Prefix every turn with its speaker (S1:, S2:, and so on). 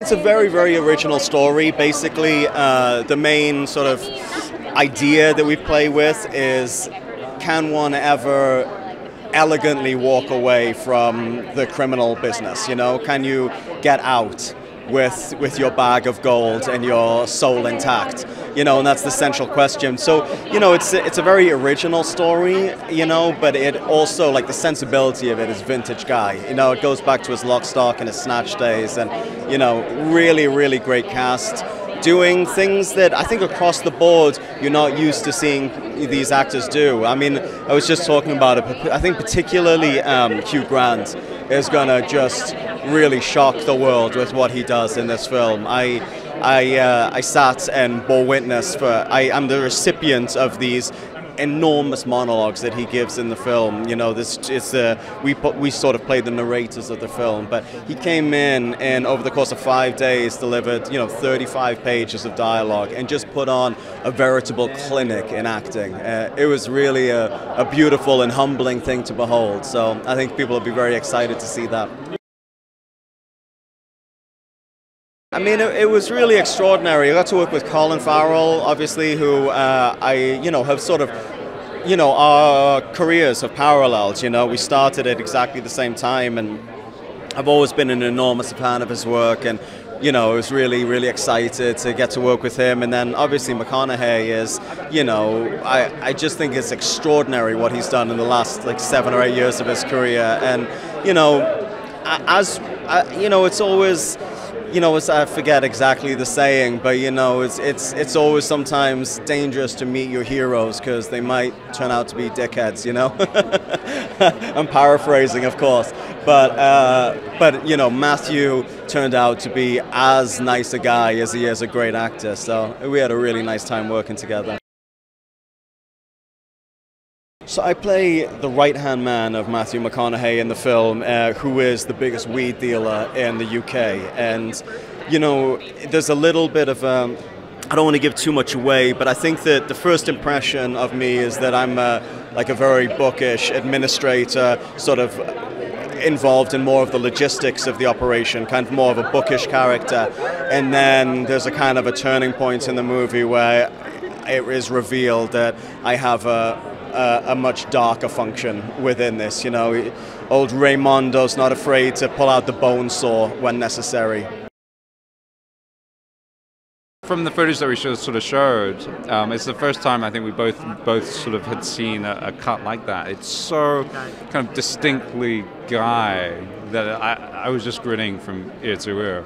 S1: It's a very, very original story. Basically, the main sort of idea that we play with is, can one ever elegantly walk away from the criminal business? You know, can you get out with your bag of gold and your soul intact? You know, and that's the central question. So, you know, it's a very original story, you know, but it also, like, the sensibility of it is vintage Guy. You know, it goes back to his Lock, Stock and his Snatch days, and, you know, really, really great cast, doing things that I think across the board you're not used to seeing these actors do. I mean, I was just talking about it, but I think particularly Hugh Grant is gonna just really shock the world with what he does in this film. I sat and bore witness I'm the recipient of these enormous monologues that he gives in the film. You know, we sort of played the narrators of the film, but he came in and over the course of 5 days delivered, you know, 35 pages of dialogue and just put on a veritable clinic in acting. It was really a beautiful and humbling thing to behold. So I think people will be very excited to see that. I mean, it was really extraordinary. I got to work with Colin Farrell, obviously, who have sort of, our careers have paralleled. You know, we started at exactly the same time, and I've always been an enormous fan of his work, and, you know, I was really, really excited to get to work with him. And then, obviously, McConaughey is, you know, I just think it's extraordinary what he's done in the last, like, 7 or 8 years of his career. And, you know, it's always... You know, I forget exactly the saying, but, you know, it's always sometimes dangerous to meet your heroes because they might turn out to be dickheads, you know? I'm paraphrasing, of course. But you know, Matthew turned out to be as nice a guy as he is a great actor, so we had a really nice time working together. So I play the right-hand man of Matthew McConaughey in the film, who is the biggest weed dealer in the UK. And, you know, there's a little bit of, I don't want to give too much away, but I think that the first impression of me is that I'm like a very bookish administrator, sort of involved in more of the logistics of the operation, kind of more of a bookish character. And then there's a kind of a turning point in the movie where it is revealed that I have a much darker function within this. You know, old Raymondo's not afraid to pull out the bone saw when necessary.
S2: From the footage that we sort of showed, it's the first time I think we both sort of had seen a cut like that. It's so kind of distinctly Guy that I was just grinning from ear to ear.